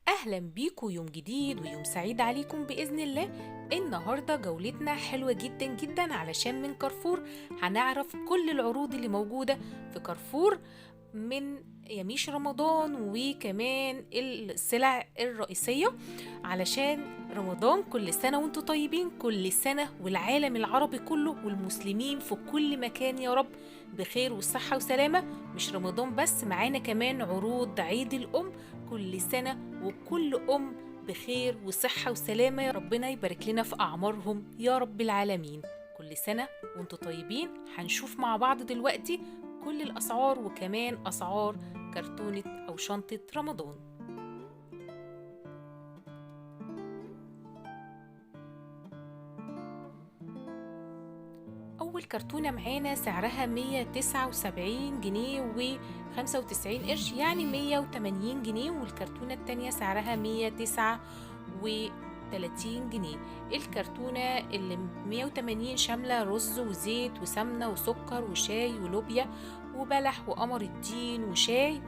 أهلا بيكم يوم جديد ويوم سعيد عليكم بإذن الله. النهاردة جولتنا حلوة جدا جدا علشان من كارفور هنعرف كل العروض اللي موجودة في كارفور من يميش رمضان، وكمان السلع الرئيسية علشان رمضان. كل سنة وانتم طيبين، كل سنة والعالم العربي كله والمسلمين في كل مكان يا رب بخير والصحة وسلامة. مش رمضان بس، معانا كمان عروض عيد الأم. كل سنة وكل أم بخير وصحة وسلامة، يا ربنا يبارك لنا في أعمارهم يا رب العالمين. كل سنة وانتم طيبين. هنشوف مع بعض دلوقتي كل الأسعار وكمان أسعار كرتونة أو شنطة رمضان. أول كرتونة معانا سعرها 179 جنيه و95 قرش، يعني 180 جنيه، والكرتونة التانية سعرها 139 جنيه. الكرتونة اللي 180 شاملة رز وزيت وسمنة وسكر وشاي ولوبيا وبلح وقمر الدين وشاي.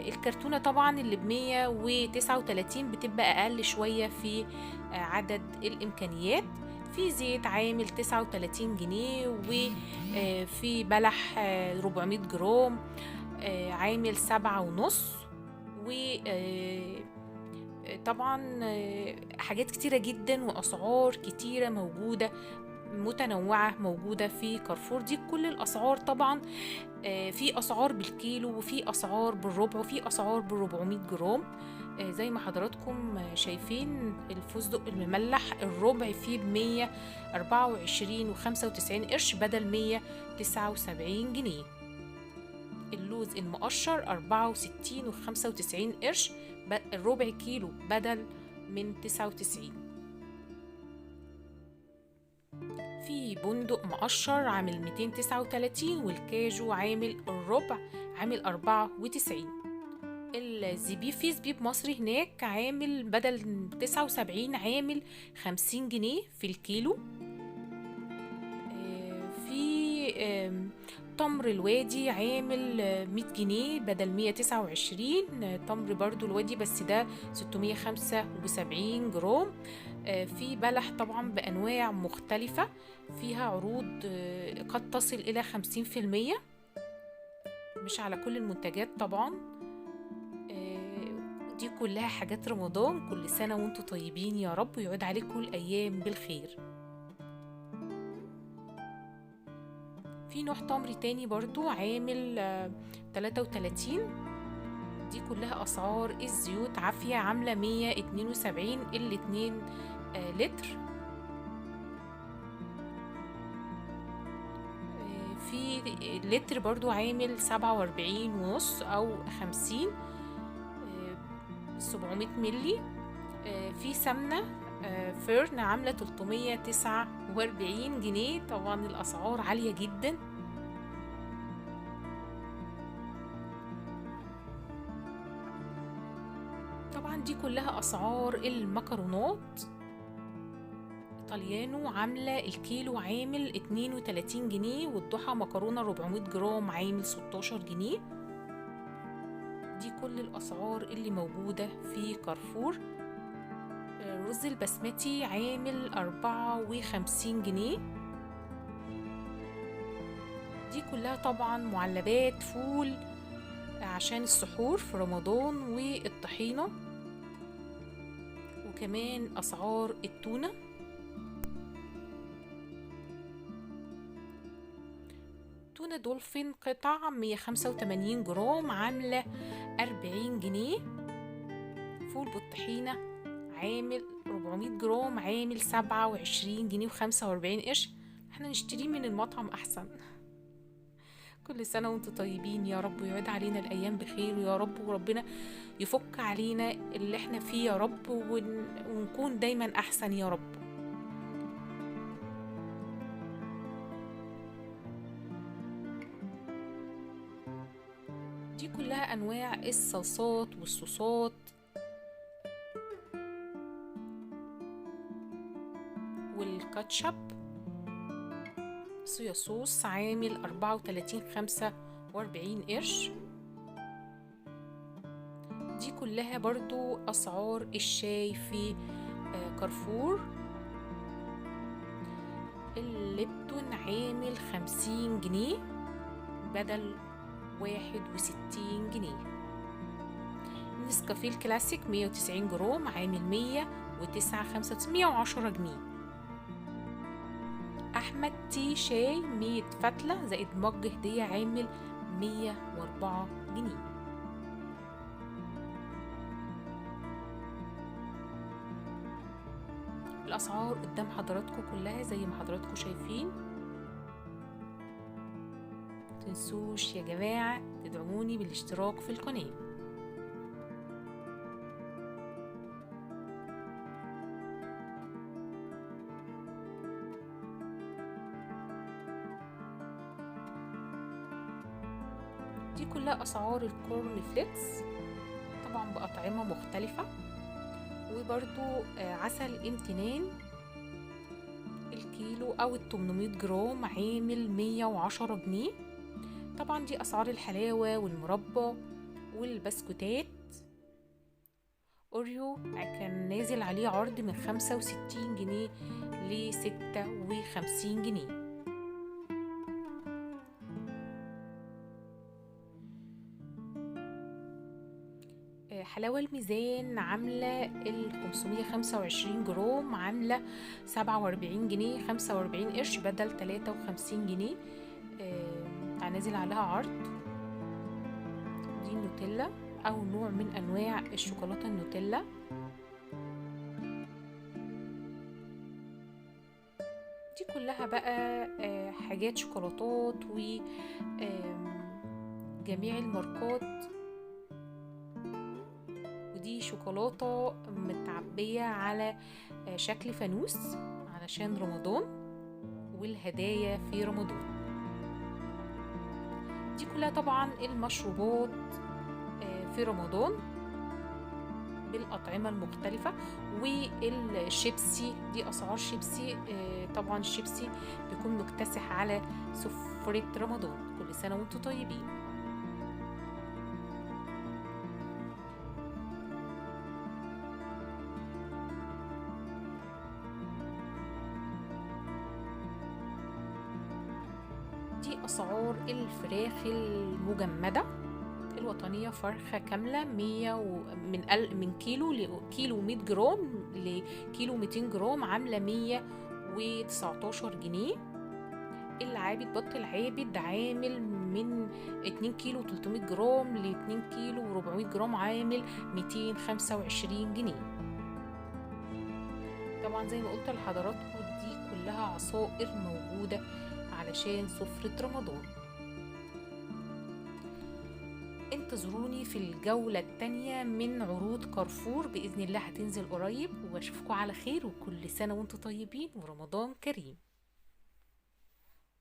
الكرتونة طبعا اللي ب139 بتبقى أقل شوية في عدد الإمكانيات. في زيت عامل 39 جنيه، وفي بلح 400 جرام عامل 7.5. وطبعا حاجات كتيرة جدا وأسعار كتيرة موجودة متنوعة موجودة في كارفور. دي كل الأسعار طبعا. في أسعار بالكيلو وفي أسعار بالربع وفي أسعار ب400 جرام. زي ما حضراتكم شايفين الفستق المملح الربع فيه ب124.95 قرش بدل 179 جنيه. اللوز المقشر 64.95 قرش الربع كيلو بدل من 99. في بندق مقشر عامل 239، والكاجو عامل الربع عامل 94. الزبيب في زبيب مصري هناك عامل بدل 79 عامل 50 جنيه في الكيلو. في تمر الوادي عامل 100 جنيه بدل 129. تمر برضو الوادي بس ده 675 جرام. في بلح طبعا بأنواع مختلفة، فيها عروض قد تصل إلى 50%، مش على كل المنتجات طبعا. دي كلها حاجات رمضان. كل سنة وانتم طيبين يا رب، ويعود عليكم الأيام بالخير. في نوع تمر تاني برضو عامل 33. دي كلها أسعار الزيوت عافية عاملة 172 الاتنين لتر. في لتر برضو عامل 47.5 أو 50، 700 ملي. في سمنة فيرن عاملة 349 جنيه. طبعا الأسعار عالية جدا. طبعا دي كلها أسعار المكرونات. طليانو عاملة الكيلو عامل 32 جنيه، والضحى مكرونة 400 جرام عامل 16 جنيه. دي كل الأسعار اللي موجودة في كارفور. الرز البسمتي عامل 54 جنيه. دي كلها طبعا معلبات فول عشان السحور في رمضان والطحينة، وكمان أسعار التونة. تونة دولفين قطع 185 جرام عاملة 40 جنيه. فول بالطحينة عامل 400 جرام عامل 27 جنيه و45 قرش. احنا نشتريه من المطعم أحسن. كل سنة وانتم طيبين يا رب، ويعود علينا الأيام بخير يا رب، وربنا يفك علينا اللي احنا فيه يا رب، ونكون دايما أحسن يا رب. دي كلها أنواع الصلصات والصوصات. والكاتشب صويا صوص عامل 34.45 قرش. دي كلها برضو أسعار الشاي في كارفور. الليبتون عامل 50 جنيه بدل 61 جنيه. نسكافيه الكلاسيك 190 جرام عامل 110 جنيه. أحمد تي شاي 100 فتلة زائد مج هدية عامل 104 جنيه. الأسعار قدام حضراتكم كلها زي ما حضراتكم شايفين. متنسوش يا جماعة تدعموني بالاشتراك في القناة. دي كلها أسعار الكورن فليكس طبعا بأطعمة مختلفة. وبرضو عسل امتنان الكيلو أو 800 جرام عامل 110 جنيه. طبعا دي أسعار الحلاوة والمربى والبسكوتات. أوريو كان نازل عليه عرض من 65 جنيه ل 56 جنيه. حلاوة الميزان عاملة 525 جرام عاملة 47 جنيه 45 قرش بدل 53 جنيه. نازل عليها عرض. دي النوتيلا أو نوع من أنواع الشوكولاتة النوتيلا. دي كلها بقى حاجات شوكولاتات وجميع الماركات. ودي شوكولاتة متعبية على شكل فانوس علشان رمضان والهدايا في رمضان. دي كلها طبعا المشروبات في رمضان بالأطعمة المختلفة. والشيبسي دي أسعار شيبسي. طبعا الشيبسي بيكون مكتسح على سفرة رمضان. كل سنة وانتم طيبين. دي أسعار الفراخ المجمدة الوطنية. فرخة كاملة 100 من كيلو 100 جرام لكيلو 200 جرام عاملة 119 جنيه. العابد بط العابد عامل من 2 كيلو 300 جرام ل 2 كيلو 400 جرام عامل 225 جنيه. طبعا زي ما قلت لحضراتكم دي كلها عصائر موجودة علشان سفرة رمضان. انتظروني في الجولة التانية من عروض كارفور بإذن الله هتنزل قريب. واشوفكم على خير وكل سنة وانتم طيبين ورمضان كريم.